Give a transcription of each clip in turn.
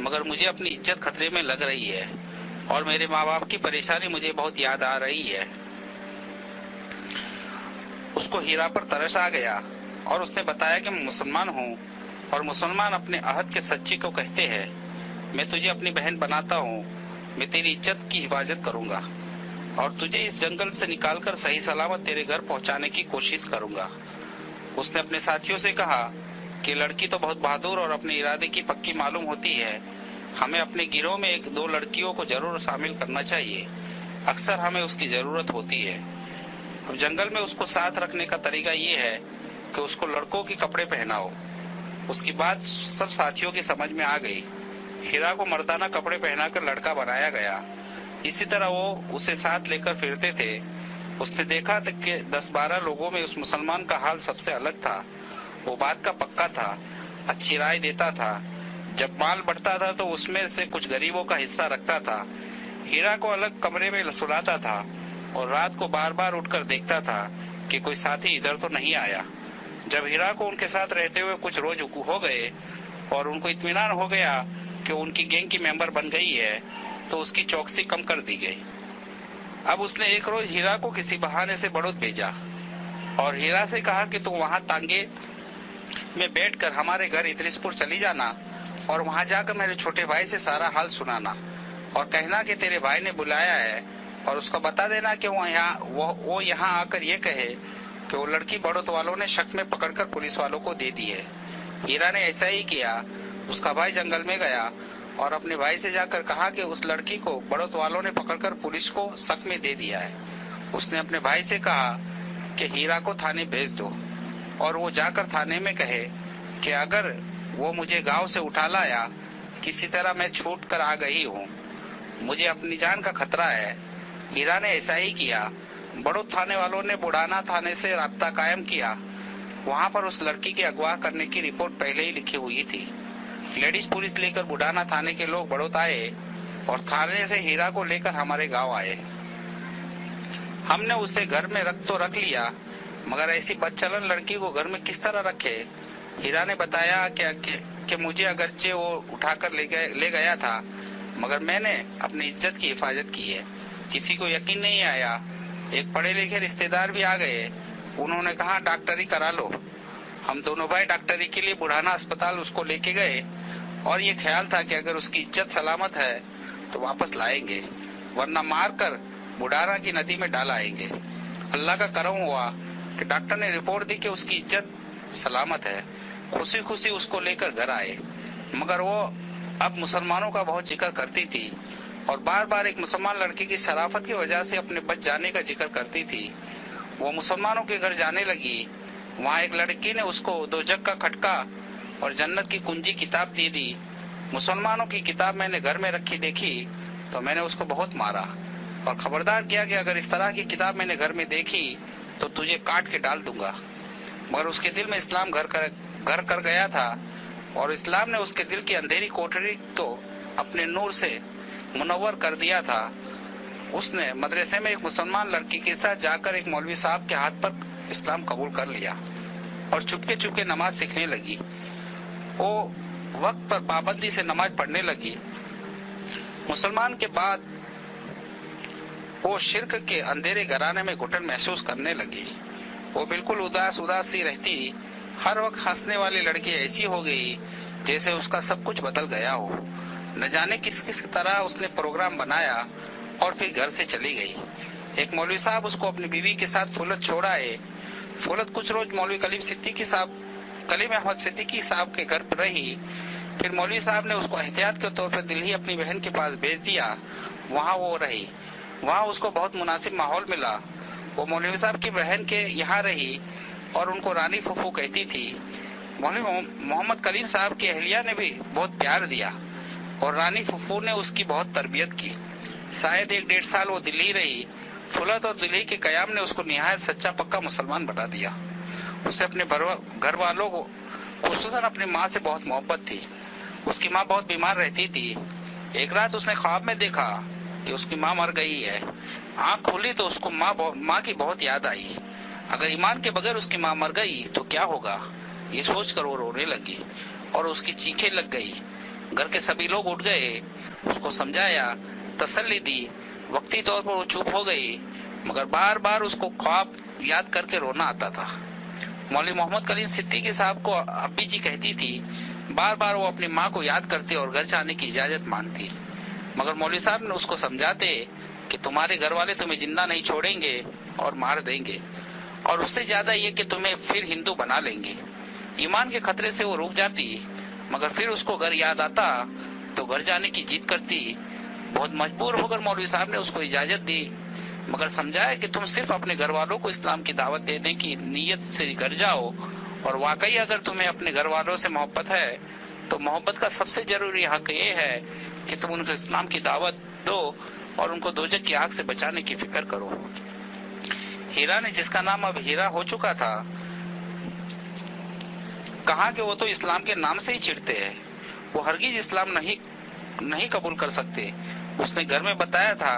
مگر مجھے اپنی عزت خطرے میں لگ رہی ہے اور میرے ماں باپ کی پریشانی مجھے بہت یاد آ رہی ہے۔ اس کو ہیرا پر ترس آ گیا اور اس نے بتایا کہ میں مسلمان ہوں اور مسلمان اپنے عہد کے سچے کو کہتے ہیں، میں تجھے اپنی بہن بناتا ہوں، میں تیری عزت کی حفاظت کروں گا اور تجھے اس جنگل سے نکال کر صحیح سلامت تیرے گھر پہنچانے کی کوشش کروں گا۔ اس نے اپنے ساتھیوں سے کہا کہ لڑکی تو بہت بہادر اور اپنے ارادے کی پکی معلوم ہوتی ہے، ہمیں اپنے گروہ میں 1-2 لڑکیوں کو ضرور شامل کرنا چاہیے، اکثر ہمیں اس کی ضرورت ہوتی ہے۔ اب جنگل میں اس کو ساتھ رکھنے کا طریقہ یہ ہے کہ اس کو لڑکوں کے کپڑے پہناؤ۔ اس کی بات سب ساتھیوں کی سمجھ میں آ گئی۔ ہیرا کو مردانہ کپڑے پہنا کر لڑکا بنایا گیا، اسی طرح وہ اسے ساتھ لے کر پھرتے تھے۔ اس نے دیکھا کہ 10-12 لوگوں میں اس مسلمان کا حال سب سے الگ تھا۔ وہ بات کا پکا تھا، اچھی رائے دیتا تھا، جب مال بڑھتا تھا تو اس میں سے کچھ غریبوں کا حصہ رکھتا تھا، ہیرا کو الگ کمرے میں سلاتا تھا اور رات کو بار بار اٹھ کر دیکھتا تھا کہ کوئی ساتھی ادھر تو نہیں آیا۔ جب ہیرا کو ان کے ساتھ رہتے ہوئے کچھ روز ہو گئے اور ان کو اطمینان ہو گیا کہ ان کی گینگ کی ممبر بن گئی ہے تو اس کی چوکسی کم کر دی گئی۔ اب اس نے ایک روز ہیرا کو کسی بہانے سے بڑوت بھیجا اور ہیرا سے کہا کہ تم وہاں تانگے میں بیٹھ کر ہمارے گھر ادریس پور چلی جانا اور وہاں جا کر میرے چھوٹے بھائی سے سارا حال سنانا اور کہنا کہ تیرے بھائی نے بلایا ہے اور اس کو بتا دینا کہ وہ یہاں آ کر یہ کہے کہ وہ لڑکی بڑوت والوں نے شک میں پکڑ کر پولیس والوں کو دے دی ہے۔ ہیرا نے ایسا ہی کیا۔ اس کا بھائی جنگل میں گیا اور اپنے بھائی سے جا کر کہا کہ اس لڑکی کو بڑوت والوں نے پکڑ کر پولیس کو شک میں دے دیا ہے۔ اس نے اپنے بھائی سے کہا کہ ہیرا کو تھانے بھیج دو اور وہ جا کر تھانے میں کہے کہ اگر وہ مجھے گاؤں سے اٹھا لایا، کسی طرح میں چھوٹ کر آ گئی ہوں، مجھے اپنی جان کا خطرہ ہے۔ ہیرا نے ایسا ہی کیا۔ بڑوت تھانے والوں نے بڑھانا تھانے سے رابطہ قائم کیا۔ وہاں پر اس لڑکی کے اغوا کرنے کی رپورٹ پہلے ہی لکھی ہوئی تھی۔ لیڈیز پولیس لے کر بڑھانا تھانے کے لوگ بڑوت آئے اور تھانے سے ہیرا کو لے کر ہمارے گاؤں آئے۔ ہم نے اسے گھر میں رکھ لیا، مگر ایسی بدچلن لڑکی کو گھر میں کس طرح رکھے؟ ہیرا نے بتایا کہ مجھے اگرچہ وہ اٹھا کر لے گیا تھا، مگر میں نے اپنی عزت کی حفاظت کی ہے۔ کسی کو یقین نہیں آیا۔ ایک پڑھے لکھے رشتے دار بھی آ گئے، انہوں نے کہا ڈاکٹری کرا لو۔ ہم دونوں بھائی ڈاکٹری کے لیے بڑھانا اسپتال اس کو لے کے گئے اور یہ خیال تھا کہ اگر اس کی عزت سلامت ہے تو واپس لائیں گے، ورنہ مار کر بڑھانا کی ندی میں ڈال آئیں گے۔ اللہ کا کرم ہوا کہ ڈاکٹر نے رپورٹ دی کہ اس کی عزت سلامت ہے۔ خوشی خوشی اس کو لے کر گھر آئے، مگر وہ اب مسلمانوں کا بہت ذکر کرتی تھی اور بار بار ایک مسلمان لڑکی کی شرافت کی وجہ سے اپنے بچ جانے کا ذکر کرتی تھی۔ وہ مسلمانوں کے گھر جانے لگی۔ وہاں ایک لڑکی نے اس کو دوزخ کا کھٹکا اور جنت کی کنجی کتاب دے دی۔ مسلمانوں کی کتاب میں نے گھر میں رکھی دیکھی تو میں نے اس کو بہت مارا اور خبردار کیا کہ اگر اس طرح کی کتاب میں نے گھر میں دیکھی تو تجھے کاٹ کے ڈال دوں گا۔ مگر اس کے دل میں اسلام گھر کر گیا تھا اور اسلام نے اس کے دل کی اندھیری کوٹری کو اپنے نور سے منور کر دیا تھا۔ اس نے مدرسے میں ایک مسلمان لڑکی کے ساتھ جا کر ایک مولوی صاحب کے ہاتھ پر اسلام قبول کر لیا اور چپکے چپکے نماز سیکھنے لگی۔ وہ وقت پر پابندی سے نماز پڑھنے لگی۔ مسلمان کے بعد وہ شرک کے اندھیرے گھرانے میں گھٹن محسوس کرنے لگی۔ وہ بالکل اداس سی رہتی، ہر وقت ہنسنے والی لڑکی ایسی ہو گئی جیسے اس کا سب کچھ بدل گیا ہو۔ نہ جانے کس طرح اس نے پروگرام بنایا اور پھر گھر سے چلی گئی۔ ایک مولوی صاحب اس کو اپنی بیوی کے ساتھ فولت چھوڑ آئے۔ فولت کچھ روز مولوی کلیم احمد صدیقی صاحب کے گھر پر رہی۔ پھر مولوی صاحب نے اس کو احتیاط کے طور پر دلہی اپنی بہن کے پاس بھیج دیا۔ وہاں وہ رہی۔ وہاں اس کو بہت مناسب ماحول ملا۔ وہ مولوی صاحب کی بہن کے یہاں رہی اور ان کو رانی پھوپھو کہتی تھی۔ مولوی محمد کلیم صاحب کی اہلیہ نے بھی بہت پیار دیا اور رانی پھوپھو نے اس کی بہت تربیت کی۔ شاید 1-1.5 سال وہ دلی رہی۔ فولت اور دلی کے قیام نے اس کو نہایت سچا پکا مسلمان بنا دیا۔ اسے اپنے گھر والوں کو خصوصاً اپنی ماں سے بہت محبت تھی۔ اس کی ماں بہت بیمار رہتی تھی۔ ایک رات اس نے خواب میں دیکھا کہ اس کی ماں مر گئی ہے۔ آنکھ کھولی تو اس کو ماں کی بہت یاد آئی۔ اگر ایمان کے بغیر اس کی ماں مر گئی تو کیا ہوگا، یہ سوچ کر وہ رونے لگی اور اس کی چیخیں لگ گئی۔ گھر کے سبھی لوگ اٹھ گئے، اس کو سمجھایا، تسلی دی، وقتی طور پر وہ چپ ہو گئی، مگر بار بار اس کو خواب یاد کر کے رونا آتا تھا۔ مولوی محمد کلیم صدیقی صاحب کو ابی جی کہتی تھی، بار بار وہ اپنی ماں کو یاد کرتے اور گھر جانے کی اجازت مانگتی، مگر مولوی صاحب نے اس کو سمجھاتے کہ تمہارے گھر والے تمہیں زندہ نہیں چھوڑیں گے اور مار دیں گے، اور اس سے زیادہ یہ کہ تمہیں پھر ہندو بنا لیں گے۔ ایمان کے خطرے سے وہ رک جاتی، مگر پھر اس کو گھر یاد آتا تو گھر جانے کی ضد کرتی۔ بہت مجبور ہو کر مولوی صاحب نے اس کو اجازت دی، مگر سمجھایا کہ تم صرف اپنے گھر والوں کو اسلام کی دعوت دینے کی نیت سے گھر جاؤ، اور واقعی اگر تمہیں اپنے گھر والوں سے محبت ہے تو محبت کا سب سے ضروری حق یہ ہے کہ تم ان کو اسلام کی دعوت دو اور ان کو دوزخ کی آگ سے بچانے کی فکر کرو۔ ہیرا نے، جس کا نام اب ہیرا ہو چکا تھا، کہا کہ وہ تو اسلام کے نام سے ہی چڑھتے ہیں، وہ ہرگز اسلام نہیں قبول کر سکتے۔ اس نے گھر میں بتایا تھا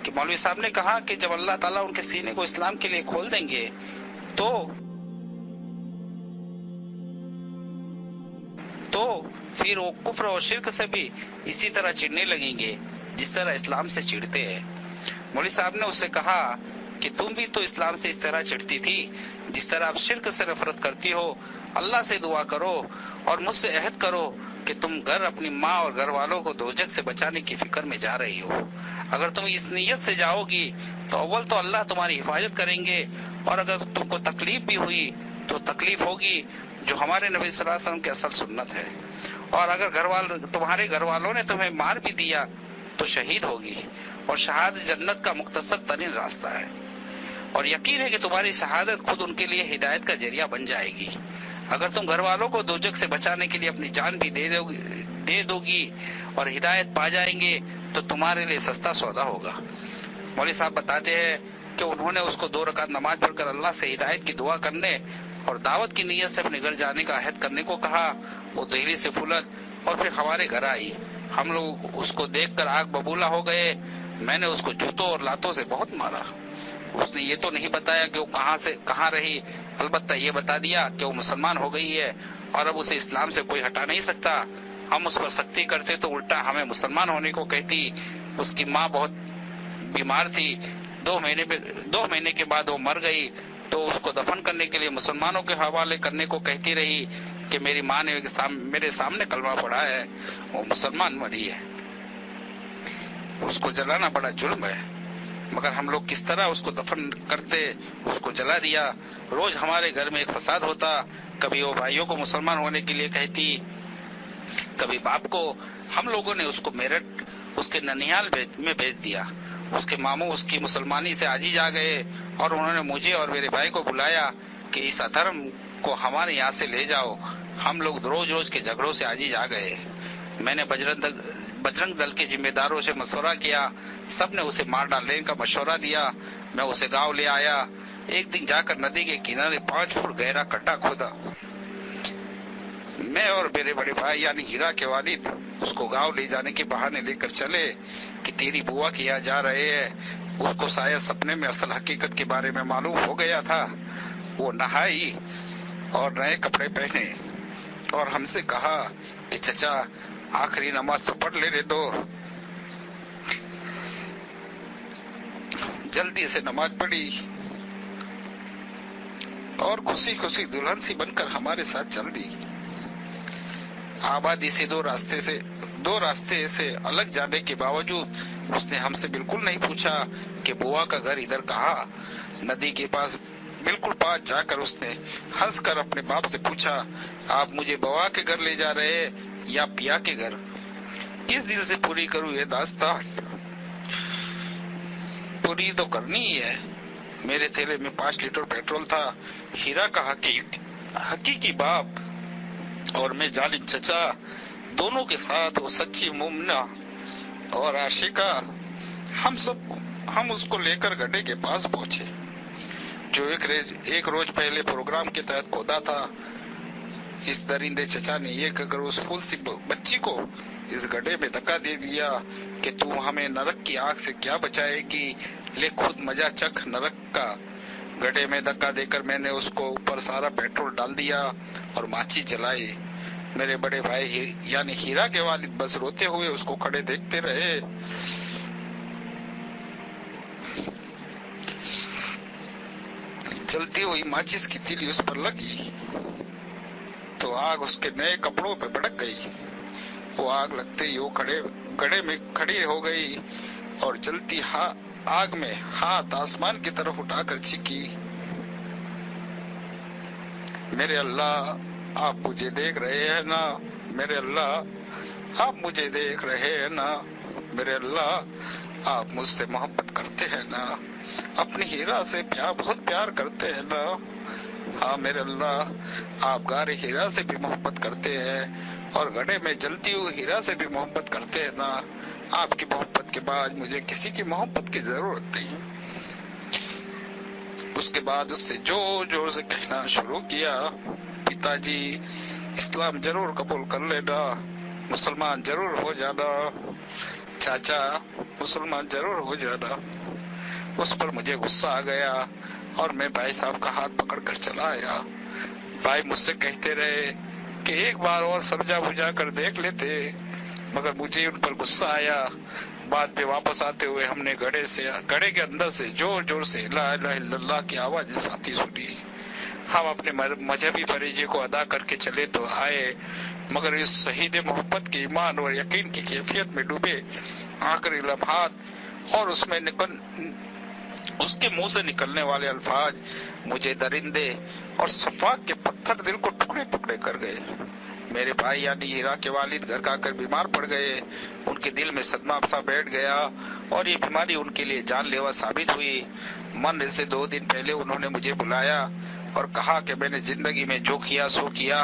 کہ مولوی صاحب نے کہا کہ جب اللہ تعالیٰ ان کے سینے کو اسلام کے لیے کھول دیں گے تو پھر وہ کفر اور شرک سے بھی اسی طرح چڑھنے لگیں گے جس طرح اسلام سے چڑھتے ہیں۔ مولوی صاحب نے اس سے کہا کہ تم بھی تو اسلام سے اس طرح چڑھتی تھی جس طرح آپ شرک سے نفرت کرتی ہو۔ اللہ سے دعا کرو اور مجھ سے عہد کرو کہ تم گھر، اپنی ماں اور گھر والوں کو دوزخ سے بچانے کی فکر میں جا رہی ہو۔ اگر تم اس نیت سے جاؤ گی تو اول تو اللہ تمہاری حفاظت کریں گے، اور اگر تم کو تکلیف بھی ہوئی تو تکلیف ہوگی جو ہمارے نبی صلی اللہ علیہ وسلم کی اصل سنت ہے، اور اگر تمہارے گھر والوں نے تمہیں مار بھی دیا تو شہید ہوگی، اور شہادت جنت کا مختصر ترین راستہ ہے، اور یقین ہے کہ تمہاری شہادت خود ان کے لیے ہدایت کا ذریعہ بن جائے گی۔ اگر تم گھر والوں کو دوزخ سے بچانے کے لیے اپنی جان بھی دے دو گی اور ہدایت پا جائیں گے تو تمہارے لیے سستا سودا ہوگا۔ مولوی صاحب بتاتے ہیں کہ انہوں نے اس کو 2 رکعت نماز پڑھ کر اللہ سے ہدایت کی دعا کرنے اور دعوت کی نیت سے اپنے گھر جانے کا عہد کرنے کو کہا۔ وہ دہلی سے پھولت اور پھر ہمارے گھر آئی۔ ہم لوگ اس کو دیکھ کر آگ ببولا ہو گئے۔ میں نے اس کو جوتوں اور لاتوں سے بہت مارا۔ اس نے یہ تو نہیں بتایا کہ وہ کہاں رہی، البتہ یہ بتا دیا کہ وہ مسلمان ہو گئی ہے اور اب اسے اسلام سے کوئی ہٹا نہیں سکتا۔ ہم اس پر سختی کرتے تو الٹا ہمیں مسلمان ہونے کو کہتی۔ اس کی ماں بہت بیمار تھی، 2 مہینے کے بعد وہ مر گئی تو اس کو دفن کرنے کے لیے مسلمانوں کے حوالے کرنے کو کہتی رہی کہ میری ماں نے میرے سامنے کلمہ پڑھا ہے، وہ مسلمان مری ہے۔ اس کو جلانا بڑا جرم ہے، مگر ہم لوگ کس طرح اس کو دفن کرتے، اس کو جلا دیا۔ روز ہمارے گھر میں ایک فساد ہوتا، کبھی وہ بھائیوں کو مسلمان ہونے کے لیے کہتی، کبھی باپ کو۔ ہم لوگوں نے اس کو میرٹھ اس کے ننیال میں بھیج دیا۔ اس کے ماموں اس کی مسلمانی سے عاجز آ گئے اور انہوں نے مجھے اور میرے بھائی کو بلایا کہ اس ادھرم کو ہمارے یہاں سے لے جاؤ۔ ہم لوگ روز کے جھگڑوں سے عاجز آ گئے۔ میں نے بجرنگ دل کے ذمہ داروں سے مشورہ کیا، سب نے اسے مار ڈالنے کا مشورہ دیا۔ میں اسے گاؤں لے آیا۔ ایک دن جا کر ندی کے کنارے 5 فٹ گہرا گڈھا کھودا۔ میں اور میرے بڑے بھائی یعنی ہیرا کے والد اس کو گاؤں لے جانے کے بہانے لے کر چلے کہ تیری بوا کے یہاں جا رہے ہیں۔ اس کو شاید سپنے میں اصل حقیقت کے بارے میں معلوم ہو گیا تھا۔ وہ نہائی اور نئے کپڑے پہنے اور ہم سے کہا کہ چچا آخری نماز تو پڑھ لینے دو۔ جلدی سے نماز پڑھی اور خوشی خوشی دلہن سی بن کر ہمارے ساتھ چل دی۔ آبادی سے دو راستے سے الگ جانے کے باوجود اس نے ہم سے بالکل نہیں پوچھا کہ بوا کا گھر ادھر کہاں۔ ندی کے پاس بالکل پاس جا کر اس نے ہنس کر اپنے باپ سے پوچھا، آپ مجھے بوا کے گھر لے جا رہے ہیں یا پیا کے گھر؟ کس دل سے پوری کروں یہ داستان؟ پوری تو کرنی ہی ہے۔ میرے تھیلے میں 5 لیٹر پیٹرول تھا۔ ہیرا کا حقیقی باپ اور میں ظالم چچا، دونوں کے ساتھ وہ سچی مومنہ اور عاشقہ۔ ہم اس کو لے کر گڈھے کے پاس پہنچے جو ایک روز پہلے پروگرام کے تحت کھودا تھا۔ اس درندے چچا نے یہ کہہ کر اس پھول سی بچی کو اس گڈھے میں دھکا دے دیا کہ تو ہمیں نرک کی آگ سے کیا بچائے گی، لے خود مزہ چکھ نرک کا۔ گڈھے میں دھکا دے کر میں نے اس کو اوپر سارا پیٹرول ڈال دیا اور ماچی جلائی۔ میرے بڑے بھائی یعنی ہیرا کے والد بس روتے ہوئے اس کو کھڑے دیکھتے رہے۔ جلتی ہوئی ماچس کی تیلی اس پر لگی تو آگ اس کے نئے کپڑوں پہ بھڑک گئی۔ وہ آگ لگتے ہی وہ گڑھے میں کھڑی ہو گئی اور جلتی آگ میں ہاتھ آسمان کی طرف اٹھا کر چیخی، میرے اللہ آپ مجھے دیکھ رہے ہیں نا، میرے اللہ آپ مجھے دیکھ رہے ہیں نا، میرے اللہ آپ مجھ سے محبت کرتے ہیں نا، اپنی ہیرا سے بہت پیار کرتے ہیں نا، ہاں میرے اللہ آپ غار ہیرا سے بھی محبت کرتے ہیں اور گڑھے میں جلتی ہوئی ہیرا سے بھی محبت کرتے ہیں نا، آپ کی محبت کے بعد مجھے کسی کی محبت کی ضرورت نہیں۔ اس کے بعد اس سے زور زور سے کہنا شروع کیا، پتا جی اسلام ضرور قبول کر لینا، مسلمان ضرور ہو جانا، چاچا مسلمان ضرور ہو جانا۔ اس پر مجھے غصہ آ گیا اور میں بھائی صاحب کا ہاتھ پکڑ کر چلا آیا۔ بھائی مجھ سے کہتے رہے کہ ایک بار اور سمجھا بجھا کر دیکھ لیتے، مگر مجھے ان پر غصہ آیا۔ بعد میں واپس آتے ہوئے ہم نے گڑھے کے اندر سے زور زور سے لا الہ الا اللہ کی آواز آتی سنی۔ ہم اپنے مذہبی فریضے کو ادا کر کے چلے تو آئے، مگر اس شہید محبت کے ایمان اور یقین کی کیفیت میں ڈوبے آخری لمحات اور اس کے منہ سے نکلنے والے الفاظ مجھے درندے اور صفاق کے پتھر دل کو ٹکڑے ٹکڑے کر گئے۔ میرے بھائی یعنی ہیرا کے والد گھر کا کر بیمار پڑ گئے، ان کے دل میں صدمہ سا بیٹھ گیا اور یہ بیماری ان کے لیے جان لیوا ثابت ہوئی۔ مرنے سے 2 دن پہلے انہوں نے مجھے بلایا اور کہا کہ میں نے زندگی میں جو کیا سو کیا،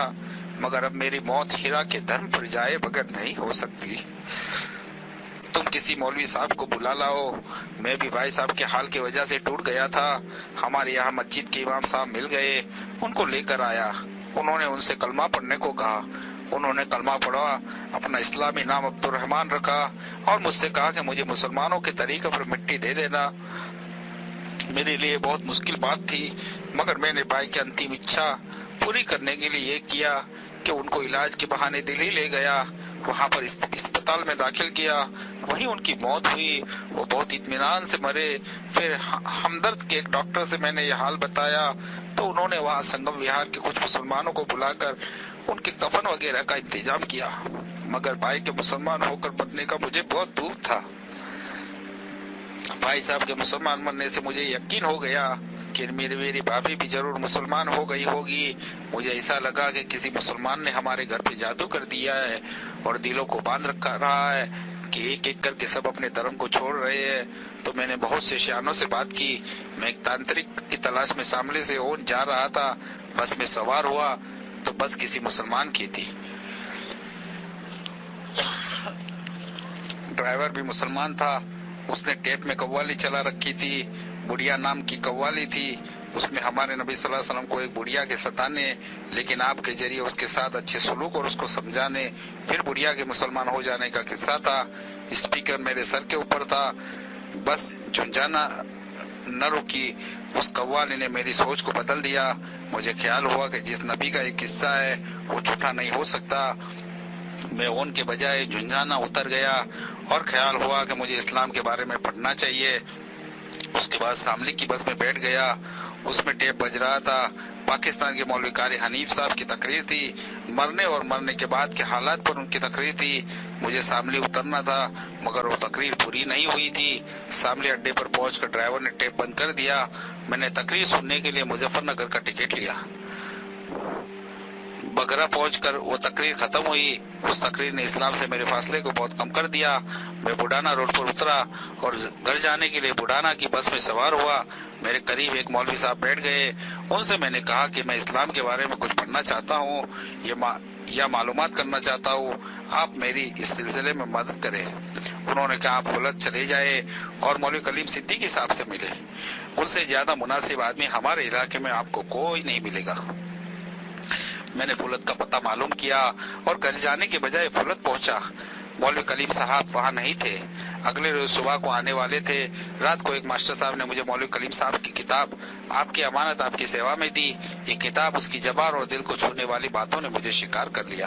مگر اب میری موت ہیرا کے دھرم پر جائے بغیر نہیں ہو سکتی۔ تم کسی مولوی صاحب کو بلا لاؤ۔ میں بھی بھائی صاحب کے حال کی وجہ سے ٹوٹ گیا تھا۔ ہمارے یہاں مسجد کے امام صاحب مل گئے، ان کو لے کر آیا۔ انہوں نے ان سے کلمہ پڑھنے کو کہا۔ انہوں نے کلمہ پڑھا، اپنا اسلامی نام عبد الرحمن رکھا اور مجھ سے کہا کہ مجھے مسلمانوں کے طریقے پر مٹی دے دینا۔ میرے لیے بہت مشکل بات تھی، مگر میں نے بھائی کی انتم اچھا پوری کرنے کے لیے یہ کیا کہ ان کو علاج کے بہانے دلی لے گیا، وہاں پر اسپتال میں داخل کیا، وہیں ان کی موت ہوئی۔ وہ بہت اطمینان سے مرے۔ پھر ہمدرد کے ایک ڈاکٹر سے میں نے یہ حال بتایا تو انہوں نے وہاں سنگم وہار کے کچھ مسلمانوں کو بلا کر ان کے کفن وغیرہ کا انتظام کیا، مگر بھائی کے مسلمان ہو کر مرنے کا مجھے بہت دکھ تھا۔ بھائی صاحب کے مسلمان مرنے سے مجھے یقین ہو گیا کہ میری بھابھی بھی ضرور مسلمان ہو گئی ہوگی۔ مجھے ایسا لگا کہ کسی مسلمان نے ہمارے گھر پہ جادو کر دیا ہے اور دلوں کو باندھ رکھا رہا ہے کہ ایک ایک کر کے سب اپنے دھرم کو چھوڑ رہے ہیں۔ تو میں نے بہت سے شیانوں سے بات کی۔ میں ایک تانترک کی تلاش میں سامنے سے اون جا رہا تھا، بس میں سوار ہوا تو بس کسی مسلمان کی تھی۔ ڈرائیور بھی مسلمان تھا، اس نے ٹیپ میں قوالی چلا رکھی تھی، بڑھیا نام کی قوالی تھی۔ اس میں ہمارے نبی صلی اللہ علیہ وسلم کو ایک بڑھیا کے ستانے، لیکن آپ کے ذریعے اس کے ساتھ اچھے سلوک اور اس کو سمجھانے، پھر بڑھیا کے مسلمان ہو جانے کا قصہ تھا۔ اسپیکر میرے سر کے اوپر تھا، بس جھنجھانا نہ رکی۔ اس قوالی نے میری سوچ کو بدل دیا۔ مجھے خیال ہوا کہ جس نبی کا ایک قصہ ہے وہ جھوٹا نہیں ہو سکتا۔ میں اون کے بجائے جھنجھانا اتر گیا اور خیال ہوا کہ مجھے اسلام کے بارے میں پڑھنا چاہیے۔ اس کے بعد شاملی کی بس میں بیٹھ گیا، اس میں ٹیپ بج رہا تھا۔ پاکستان کے مولوی قاری حنیف صاحب کی تقریر تھی، مرنے اور مرنے کے بعد کے حالات پر ان کی تقریر تھی۔ مجھے شاملی اترنا تھا مگر وہ تقریر پوری نہیں ہوئی تھی۔ شاملی اڈے پر پہنچ کر ڈرائیور نے ٹیپ بند کر دیا۔ میں نے تقریر سننے کے لیے مظفر نگر کا ٹکٹ لیا۔ بگرا پہنچ کر وہ تقریر ختم ہوئی۔ اس تقریر نے اسلام سے میرے فاصلے کو بہت کم کر دیا۔ میں بڈانا روڈ پر اترا اور گھر جانے کے لیے بڈانا کی بس میں سوار ہوا۔ میرے قریب ایک مولوی صاحب بیٹھ گئے۔ ان سے میں نے کہا کہ میں اسلام کے بارے میں کچھ پڑھنا چاہتا ہوں یا معلومات کرنا چاہتا ہوں، آپ میری اس سلسلے میں مدد کریں۔ انہوں نے کہا آپ فلت چلے جائے اور مولوی کلیم صدیقی صاحب سے ملے، ان سے زیادہ مناسب آدمی ہمارے علاقے میں آپ کو کوئی نہیں ملے گا۔ میں نے فلت کا پتہ معلوم کیا اور گھر جانے کے بجائے فلت پہنچا۔ مولوی کلیم صاحب وہاں نہیں تھے، اگلے روز صبح کو آنے والے تھے۔ رات کو ایک ماسٹر صاحب نے مجھے مولوی کلیم صاحب کی کتاب آپ کی امانت آپ کی سیوا میں دی۔ یہ کتاب اس کی زبان اور دل کو چھونے والی باتوں نے مجھے شکار کر لیا۔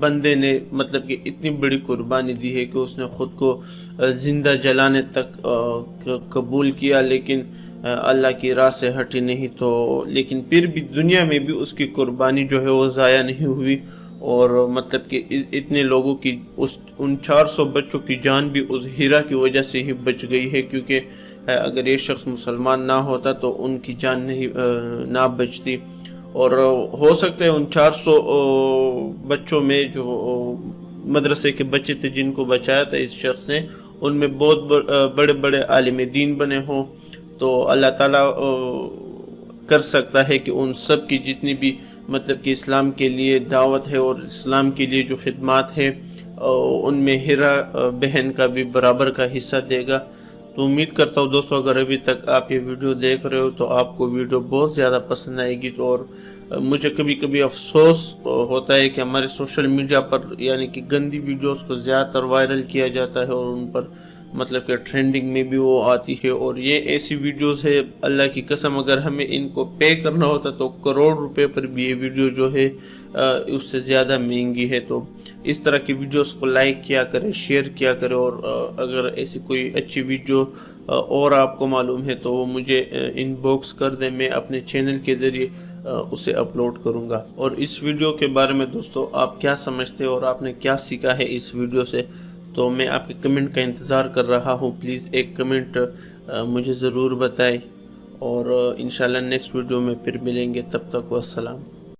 بندے نے مطلب کہ اتنی بڑی قربانی دی ہے کہ اس نے خود کو زندہ جلانے تک قبول کیا، لیکن اللہ کی راہ سے ہٹی نہیں، تو لیکن پھر بھی دنیا میں بھی اس کی قربانی جو ہے وہ ضائع نہیں ہوئی، اور مطلب کہ اتنے لوگوں کی ان 400 بچوں کی جان بھی اس ہیرا کی وجہ سے ہی بچ گئی ہے، کیونکہ اگر یہ شخص مسلمان نہ ہوتا تو ان کی جان نہ بچتی۔ اور ہو سکتا ہے ان 400 بچوں میں جو مدرسے کے بچے تھے جن کو بچایا تھا اس شخص نے، ان میں بہت بڑے بڑے عالم دین بنے ہوں، تو اللہ تعالیٰ کر سکتا ہے کہ ان سب کی جتنی بھی مطلب کہ اسلام کے لیے دعوت ہے اور اسلام کے لیے جو خدمات ہے ان میں ہیرا بہن کا بھی برابر کا حصہ دے گا۔ تو امید کرتا ہوں دوستو اگر ابھی تک آپ یہ ویڈیو دیکھ رہے ہو تو آپ کو ویڈیو بہت زیادہ پسند آئے گی، تو اور مجھے کبھی کبھی افسوس ہوتا ہے کہ ہمارے سوشل میڈیا پر یعنی کہ گندی ویڈیوز کو زیادہ تر وائرل کیا جاتا ہے اور ان پر مطلب کہ ٹرینڈنگ میں بھی وہ آتی ہے، اور یہ ایسی ویڈیوز ہے اللہ کی قسم اگر ہمیں ان کو پے کرنا ہوتا تو کروڑ روپے پر بھی یہ ویڈیو جو ہے اس سے زیادہ مہنگی ہے۔ تو اس طرح کی ویڈیوز کو لائک کیا کرے، شیئر کیا کرے، اور اگر ایسی کوئی اچھی ویڈیو اور آپ کو معلوم ہے تو وہ مجھے ان باکس کر دیں، میں اپنے چینل کے ذریعے اسے اپلوڈ کروں گا۔ اور اس ویڈیو کے بارے میں دوستو آپ کیا سمجھتے اور آپ نے کیا سیکھا ہے اس ویڈیو سے، تو میں آپ کے کمنٹ کا انتظار کر رہا ہوں۔ پلیز ایک کمنٹ مجھے ضرور بتائیں، اور انشاءاللہ نیکسٹ ویڈیو میں پھر ملیں گے، تب تک والسلام۔